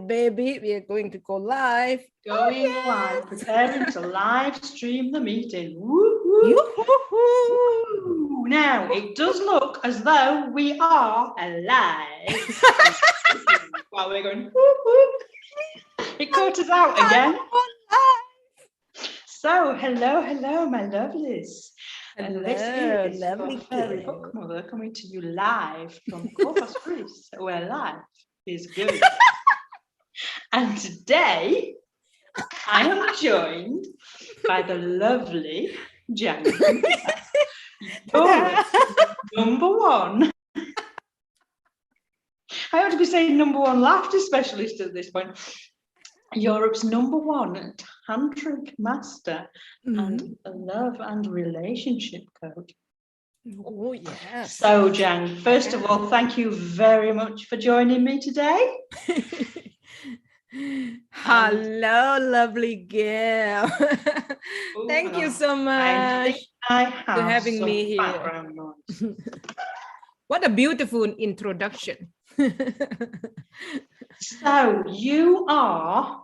baby. We are going to go live. Going live, preparing to live stream the meeting. Woo, woo. Yoo-hoo-hoo. Now, it does look as though we are alive. While we're going, whoop, whoop. It caught us out again. So, hello, my lovelies. Hello, This is lovely your fairy girl. book mother coming to you live from Corpus Christi, where life is good. And today, I am joined by the lovely Jang Pimvisat, Europe's number one. I ought to be saying number one laughter specialist at this point. Europe's number one tantric master and a love and relationship coach. Oh, yes. So, Jang, first of all, thank you very much for joining me today. Hello, lovely girl. Thank you so much for having me here. Background noise. What a beautiful introduction. So, you are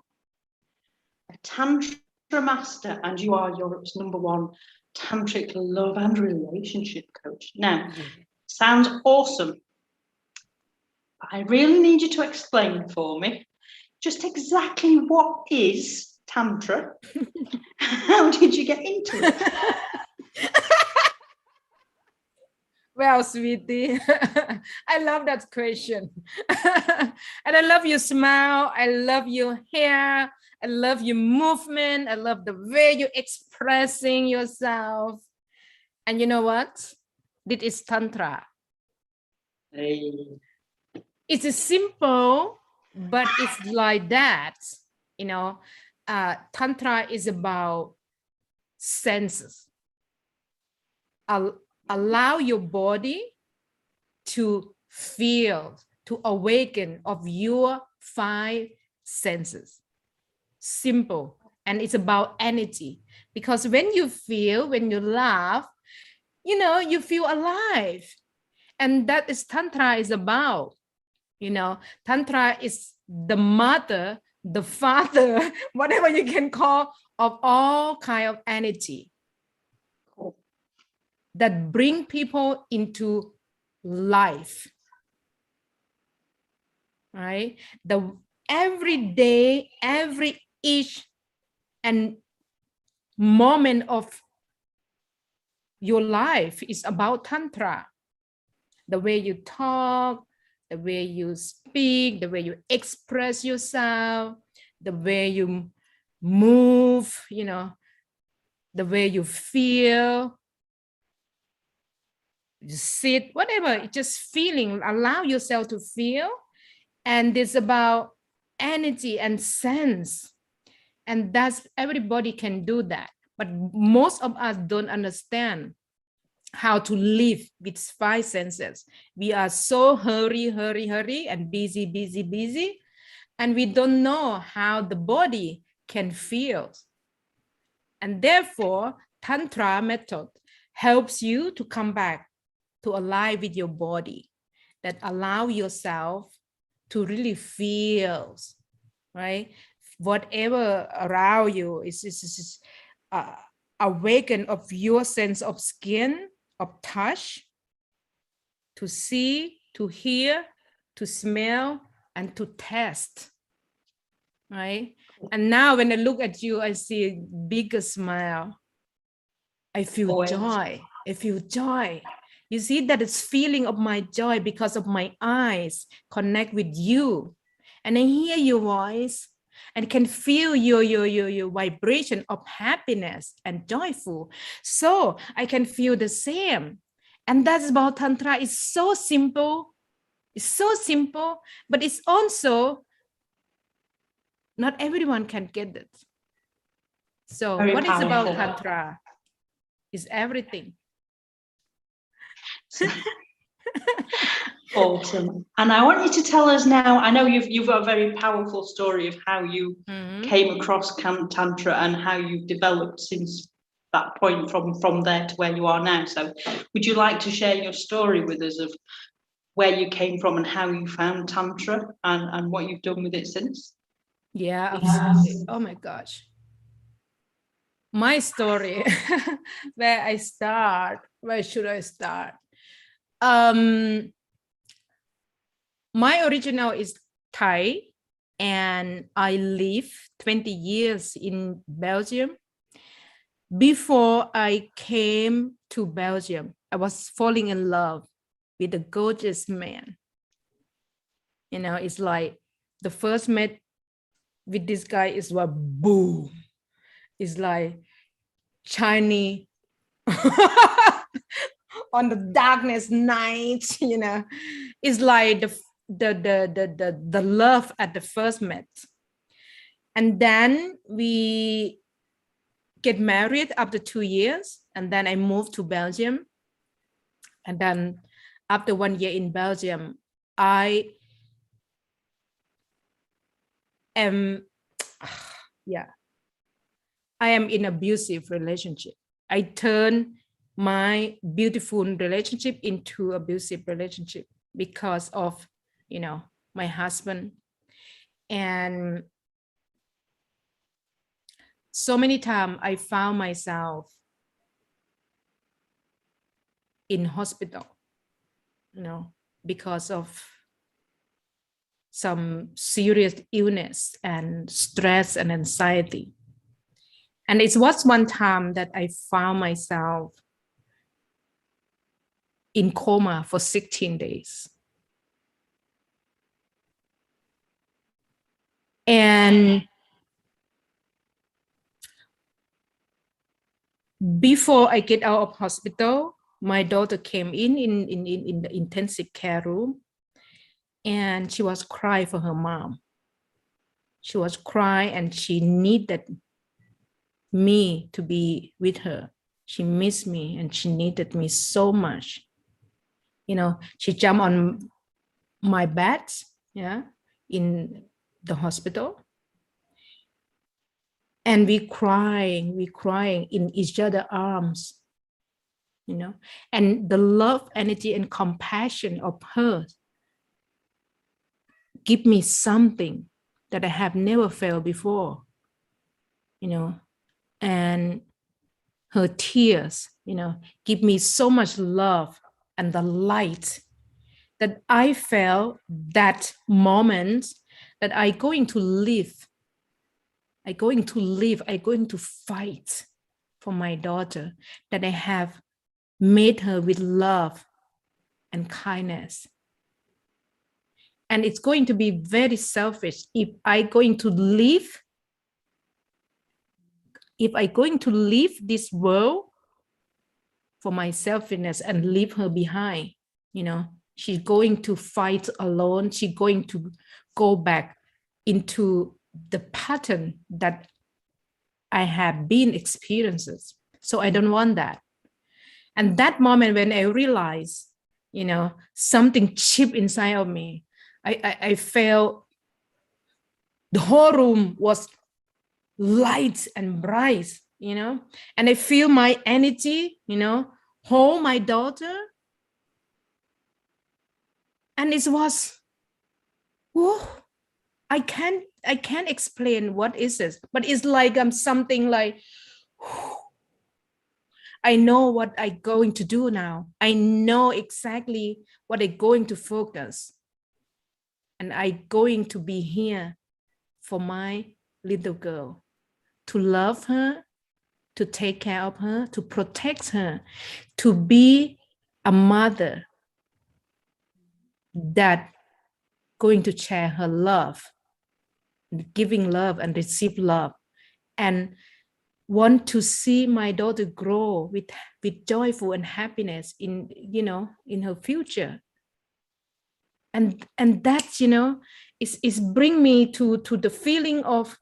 a Tantra master and you are Europe's number one tantric love and relationship coach. Now, sounds awesome. But I really need you to explain for me just exactly what is Tantra. How did you get into it? Well, sweetie, I love that question. And I love your smile. I love your hair. I love your movement. I love the way you're expressing yourself. And you know what? This is Tantra. Hey. It's a simple, but it's like that. You know, Tantra is about senses. Allow your body to feel, to awaken of your 5 senses. Simple. And it's about energy. Because when you feel, when you laugh, you know, you feel alive. And that is Tantra is about. You know, Tantra is the mother, the father, whatever you can call, of all kind of energy that bring people into life, right? Every day, each and moment of your life is about Tantra. The way you talk, the way you speak, the way you express yourself, the way you move, you know, the way you feel, you sit, whatever, just feeling, allow yourself to feel. And it's about energy and sense. And that's, everybody can do that. But most of us don't understand how to live with 5 senses. We are so hurry, and busy. And we don't know how the body can feel. And therefore, Tantra method helps you to come back to align with your body, that allow yourself to really feel, right? Whatever around you is awaken of your sense of skin, of touch, to see, to hear, to smell, and to taste, right? And now when I look at you, I see a bigger smile. I feel joy. I feel joy. You see that it's feeling of my joy because of my eyes connect with you. And I hear your voice and can feel your vibration of happiness and joyful. So I can feel the same. And that's about Tantra. It's so simple. It's so simple, but it's also not everyone can get it. So Very what powerful. is about Tantra? Is everything. Awesome. And I want you to tell us now, I know you've got a very powerful story of how you came across Tantra and how you've developed since that point from there to where you are now. So would you like to share your story with us of where you came from and how you found Tantra and what you've done with it since? Yeah, absolutely. Oh my gosh. My story, where I start, where should I start? My original is Thai, and I lived 20 years in Belgium. Before I came to Belgium, I was falling in love with a gorgeous man. You know, it's like the first met with this guy is like boom. It's like shiny on the darkness night, you know. It's like the love at the first met. And then we get married after 2 years, and then I moved to Belgium. And then after 1 year in Belgium, I am I am in abusive relationship. I turn my beautiful relationship into abusive relationship because of, you know, my husband. And so many times I found myself in hospital, you know, because of some serious illness and stress and anxiety. And it was one time that I found myself in coma for 16 days. And before I get out of hospital, my daughter came in the intensive care room, and she was crying for her mom. She was crying and she needed me to be with her. She missed me and she needed me so much. You know, she jumped on my bed, yeah, in the hospital. And we crying in each other's arms, you know, and the love, energy, and compassion of her give me something that I have never felt before, you know, and her tears, you know, give me so much love and the light that I felt that moment that I'm going to live. I'm going to fight for my daughter, that I have made her with love and kindness. And it's going to be very selfish if I'm going to leave this world for my selfishness and leave her behind. You know, she's going to fight alone. She's going to go back into the pattern that I have been experiences. So I don't want that. And that moment when I realized, you know, something chip inside of me, I felt the whole room was light and bright, you know, and I feel my energy, you know, hold my daughter. And it was, whoa, I can't explain what is this, but it's like something like, whew, I know what I'm going to do now. I know exactly what I'm going to focus. And I'm going to be here for my little girl, to love her, to take care of her, to protect her, to be a mother that going to share her love, giving love and receive love, and want to see my daughter grow with joyful and happiness in, you know, in her future. And that, you know, is bring me to the feeling of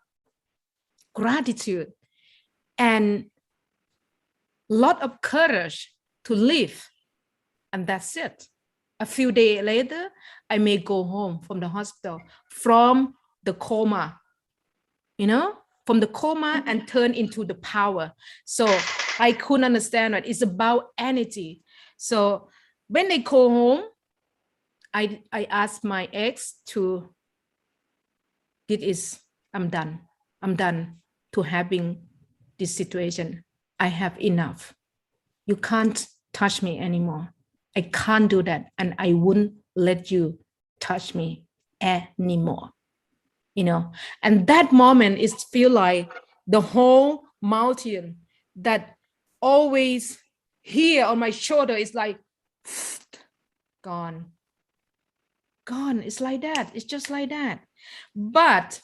gratitude and lot of courage to live. And that's it. A few days later, I may go home from the hospital, from the coma, you know, from the coma, and turn into the power. So I couldn't understand that it's about energy. So when I go home, I asked my ex to, I'm done. I'm done to having this situation. I have enough. You can't touch me anymore. I can't do that. And I wouldn't let you touch me anymore. And that moment is feel like the whole mountain that always here on my shoulder is like gone. It's like that. It's just like that. But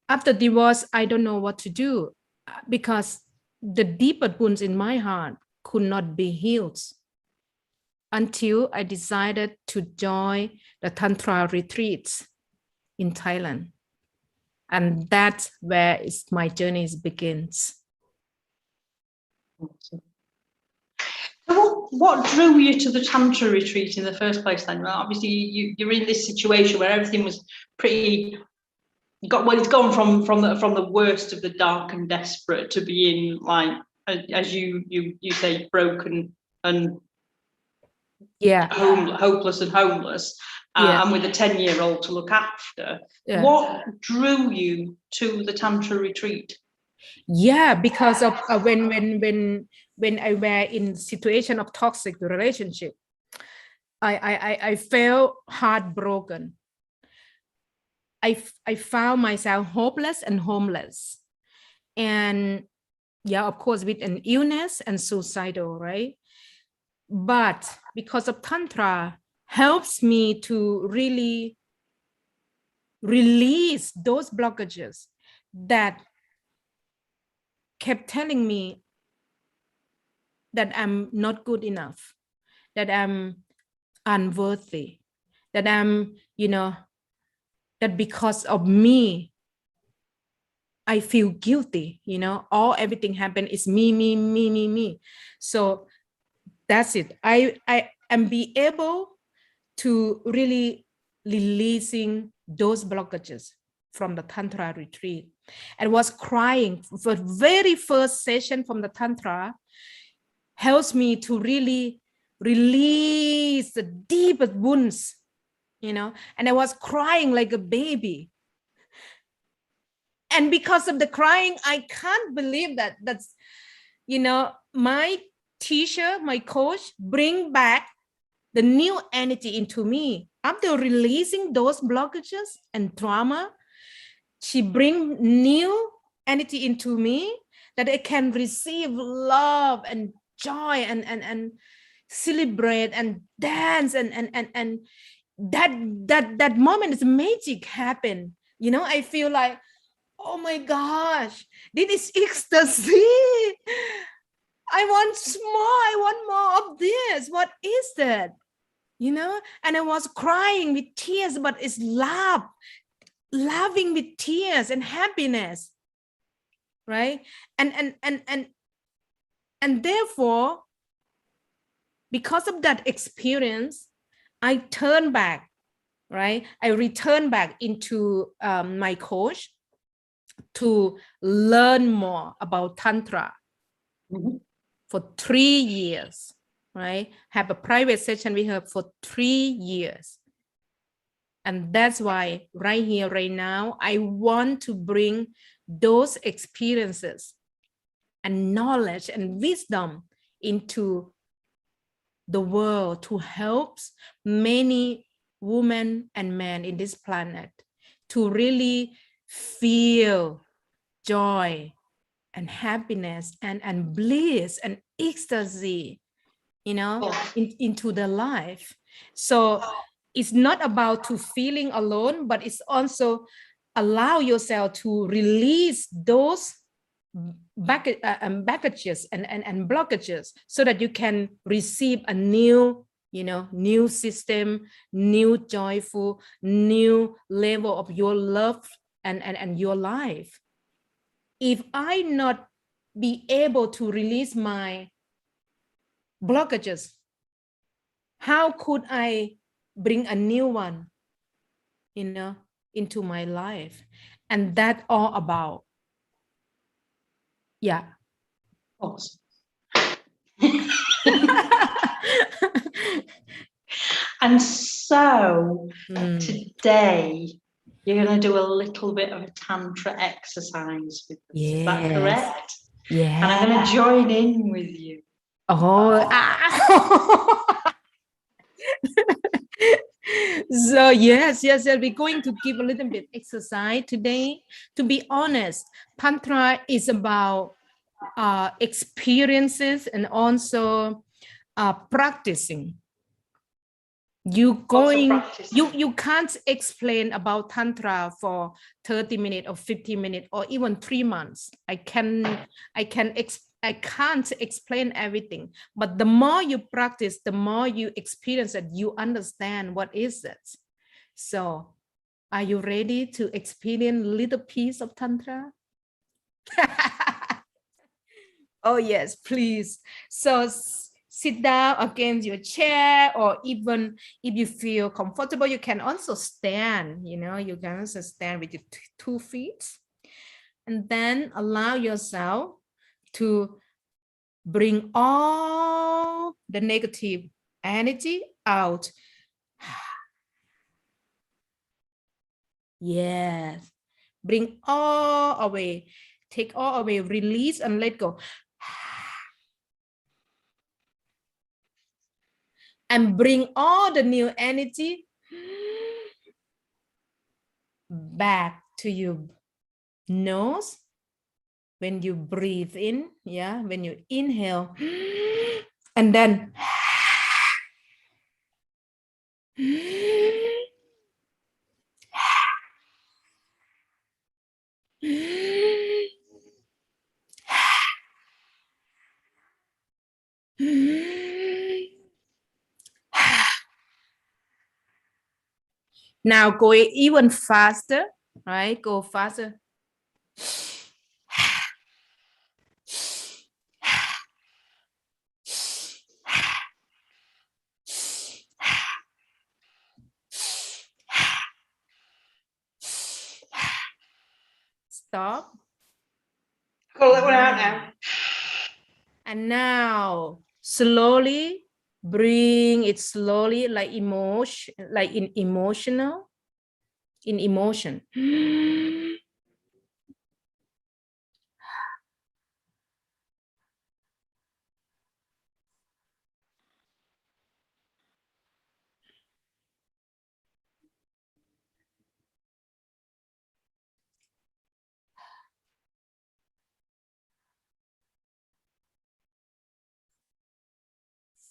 after divorce, I don't know what to do because the deeper wounds in my heart could not be healed until I decided to join the Tantra retreats in Thailand. And that's where my journey begins. Awesome. So what drew you to the Tantra retreat in the first place then? Well, obviously you're in this situation where everything was pretty, it's gone from the worst of the dark and desperate to being like, as you say, broken and hopeless and homeless, and with a 10-year-old to look after. What drew you to the Tantra retreat? Because of when I were in situation of toxic relationship, I felt heartbroken. I found myself hopeless and homeless, and of course with an illness and suicidal, right? But because of Tantra helps me to really release those blockages that kept telling me that I'm not good enough, that I'm unworthy, that I'm, that because of me, I feel guilty, everything happened is me. So that's it. I am be able to really releasing those blockages from the Tantra retreat, and was crying for the very first session from the Tantra helps me to really release the deepest wounds, and I was crying like a baby. And because of the crying, I can't believe that's, my teacher, my coach, bring back the new energy into me. After releasing those blockages and trauma, she bring new energy into me that I can receive love and joy and celebrate and dance and that moment is magic happen. I feel like, oh my gosh, this is ecstasy. I want more of this. What is that? And I was crying with tears, but it's laughing with tears and happiness, right? And therefore, because of that experience, I turn back, right? I return back into my coach to learn more about Tantra for 3 years, right? Have a private session with her for 3 years. And that's why right here, right now, I want to bring those experiences and knowledge and wisdom into the world to help many women and men in this planet to really feel joy and happiness and bliss and ecstasy, into their life. So it's not about to feeling alone, but it's also allow yourself to release those baggages and blockages so that you can receive a new, new system, new joyful, new level of your love and your life. If I not be able to release my blockages, how could I bring a new one, into my life? And that's all about. Yeah. Awesome. And so today you're going to do a little bit of a Tantra exercise with us. Is that correct? Yeah. And I'm going to join in with you. Oh. So yes, we're going to give a little bit exercise today. To be honest, Tantra is about experiences and also practicing. You can't explain about Tantra for 30 minutes or 50 minutes or even 3 months. I can't explain everything, but the more you practice, the more you experience it, you understand what is it. So are you ready to experience a little piece of Tantra? Oh yes, please. So sit down against your chair, or even if you feel comfortable, you can also stand. You can also stand with your 2 feet, and then allow yourself to bring all the negative energy out. Yes, bring all away, take all away, release and let go. And bring all the new energy back to your nose when you breathe in. Yeah, when you inhale, and then now go even faster, right? Go faster. Stop. Call it one out now. And now slowly bring it slowly, like emotion, like in emotion.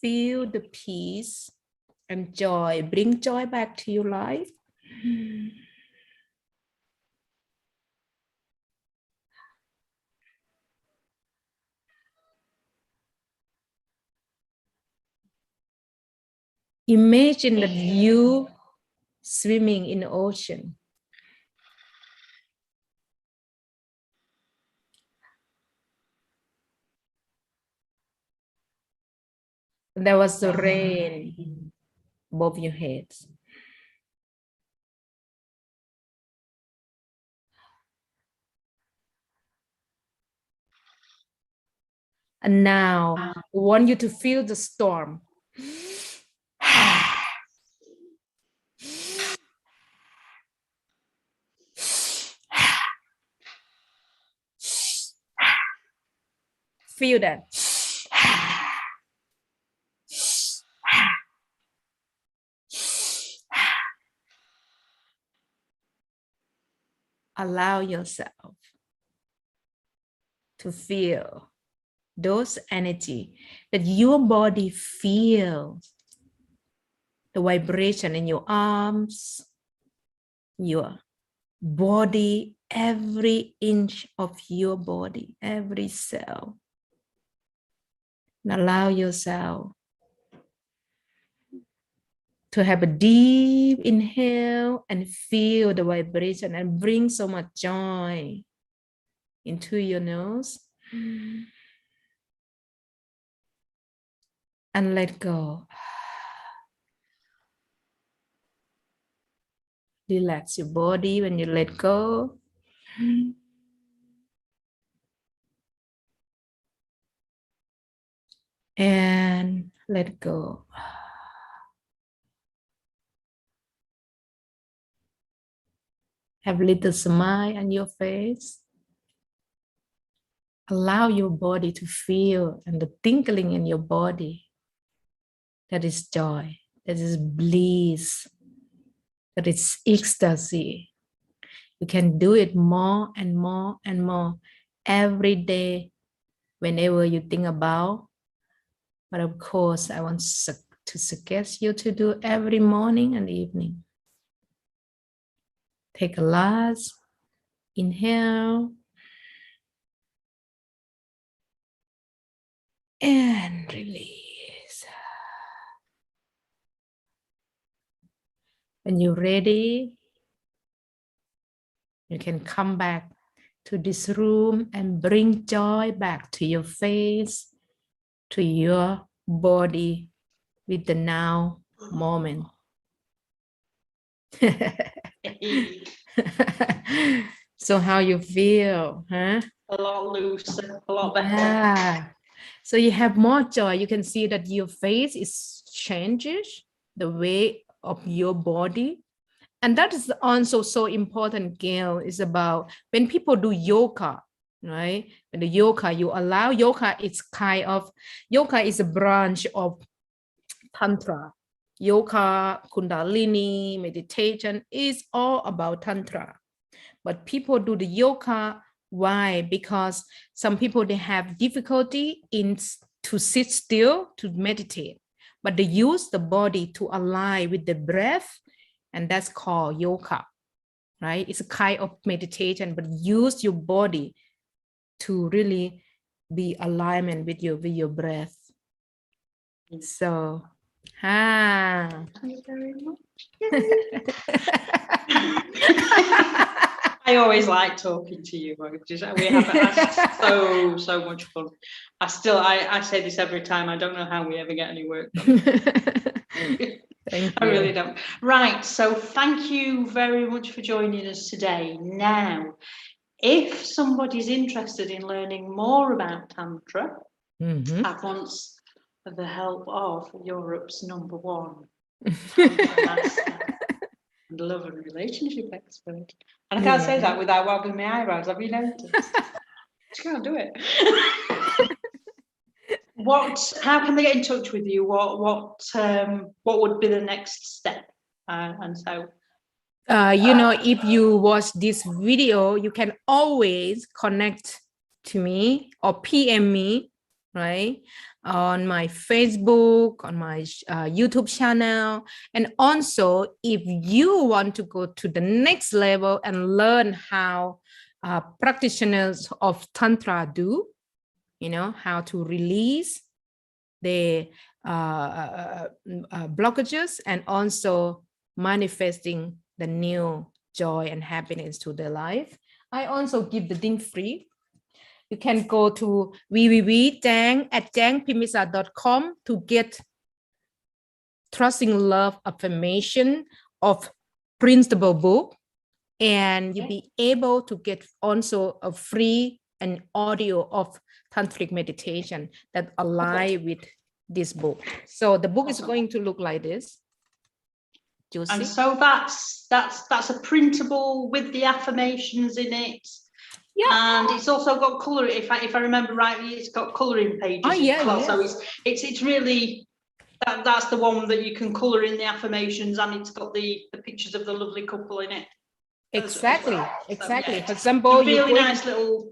Feel the peace and joy. Bring joy back to your life. Imagine that you swimming in the ocean. There was the rain above your heads. And now I want you to feel the storm. Feel that. Allow yourself to feel those energy, that your body feels the vibration in your arms, your body, every inch of your body, every cell. And allow yourself to have a deep inhale and feel the vibration and bring so much joy into your nose. And let go. Relax your body when you let go. And let go. Have a little smile on your face. Allow your body to feel and the tingling in your body. That is joy. That is bliss. That is ecstasy. You can do it more and more and more every day whenever you think about. But of course, I want to suggest you to do every morning and evening. Take a last inhale and release. When you're ready, you can come back to this room and bring joy back to your face, to your body with the now moment. So how you feel, huh? A lot looser, a lot better. Yeah. So you have more joy. You can see that your face is changes the way of your body. And that is also so important, Gail, is about when people do yoga, right? When the yoga, you allow yoga, it's kind of, yoga is a branch of Tantra. Yoga, Kundalini, meditation is all about Tantra. But people do the yoga, why? Because some people, they have difficulty in to sit still, to meditate. But they use the body to align with the breath, and that's called yoga, right? It's a kind of meditation, but use your body to really be alignment with your breath. So, Thank you very much. I always like talking to you. We have so much fun. I say this every time. I don't know how we ever get any work done. Thank you. I really don't. Right. So thank you very much for joining us today. Now, if somebody's interested in learning more about Tantra, I want the help of Europe's #1 Tantra master and love and relationship expert. And I can't say that without wobbling my eyebrows. Have you noticed? I can't do it. How can they get in touch with you? What would be the next step? And so, if you watch this video, you can always connect to me or PM me, right? On my Facebook, on my YouTube channel. And also, if you want to go to the next level and learn how practitioners of Tantra do, how to release the blockages and also manifesting the new joy and happiness to their life. I also give the thing free. You can go to www.jangpimvisat.com to get Trusting Love affirmation of printable book, and you'll be able to get also a free an audio of tantric meditation that align with this book. So the book is going to look like this. And so that's a printable with the affirmations in it. Yeah. And it's also got color. If I remember rightly, it's got coloring pages. So it's really that's the one that you can color in the affirmations, and it's got the pictures of the lovely couple in it. Exactly. So, yeah, for example, really nice little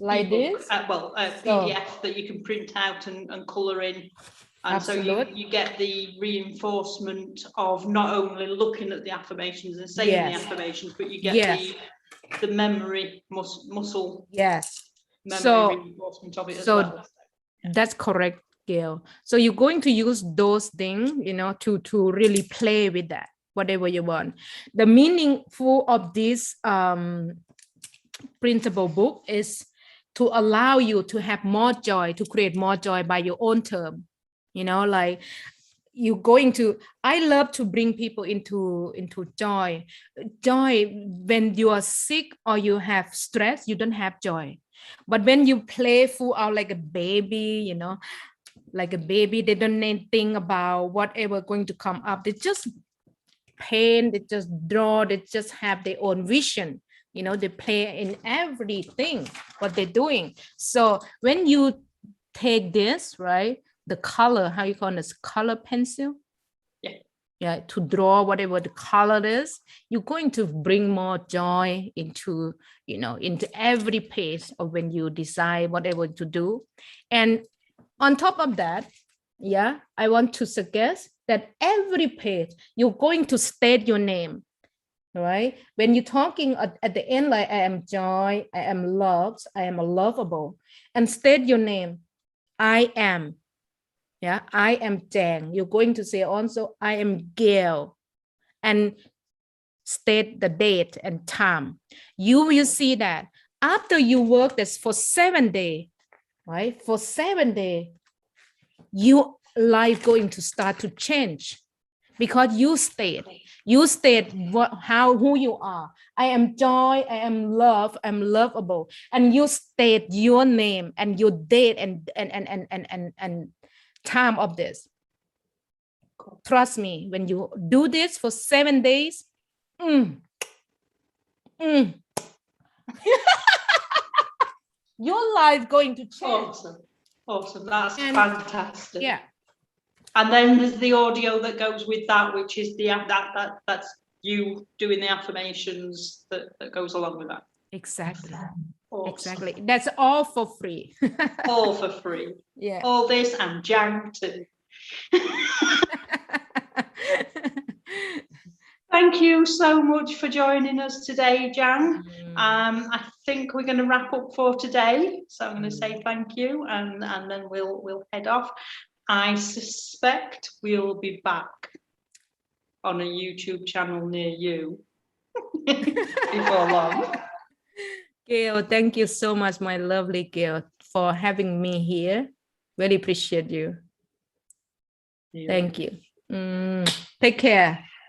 like this. PDF that you can print out and color in. And absolutely. So you get the reinforcement of not only looking at the affirmations and saying the affirmations, but you get the memory muscle. Memory reinforcement of it as well. That's correct, Gail. So you're going to use those things, to really play with that, whatever you want. The meaningful of this printable book is to allow you to have more joy, to create more joy by your own term. Like you're going to, I love to bring people into joy. When you are sick or you have stress, you don't have joy. But when you play full out like a baby, like a baby, they don't think about whatever going to come up. They just paint, they just draw, they just have their own vision. You know, they play in everything what they're doing. So when you take this, right, the color, how you call this, color pencil? Yeah, to draw whatever the color is, you're going to bring more joy into, you know, into every page of when you decide whatever to do. And on top of that, yeah, I want to suggest that every page you're going to state your name, right? When you're talking at the end, like I am joy, I am loved, I am lovable, and state your name. I am. Yeah, I am Jang. You're going to say also, I am Gail, and state the date and time. You will see that after you work this for 7 days, right? For 7 days, your life going to start to change because you state what, how, who you are. I am joy, I am love, I'm lovable, and you state your name and your date and time of this. Trust me, when you do this for 7 days, your life going to change. Awesome. That's fantastic. Yeah. And then there's the audio that goes with that, which is that's you doing the affirmations that goes along with that. Exactly. Awesome. Exactly. That's all for free. All for free. Yeah. All this and Jang too. Thank you so much for joining us today, Jang. I think we're going to wrap up for today. So I'm going to say thank you, and then we'll head off. I suspect we'll be back on a YouTube channel near you before long. Gail, thank you so much, my lovely Gail, for having me here. Really appreciate you. Thank you. Take care.